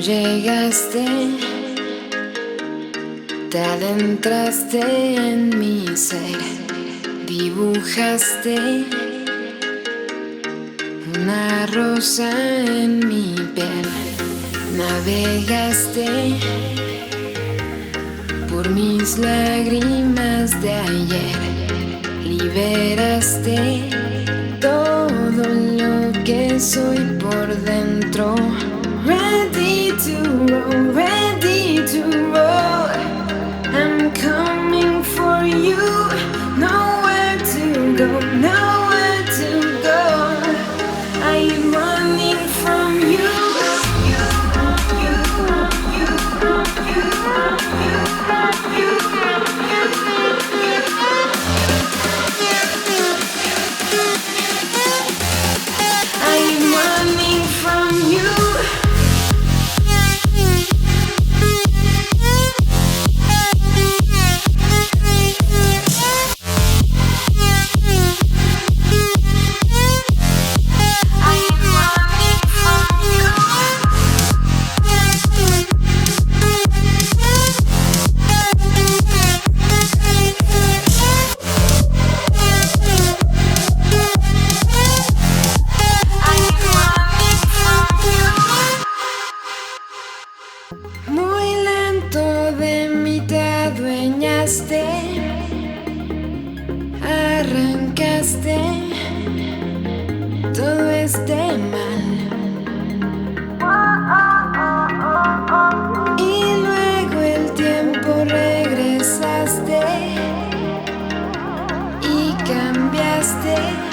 Llegaste, te adentraste en mi ser, dibujaste una rosa en mi piel, navegaste por mis lágrimas de ayer, liberaste todo lo que soy por dentro. Ready to roll, ready to roll. I'm coming for you. Nowhere to go, nowhere to go. I'm running from you. I'm running from you. Muy lento de mí te adueñaste, arrancaste todo este mal y luego el tiempo regresaste y cambiaste.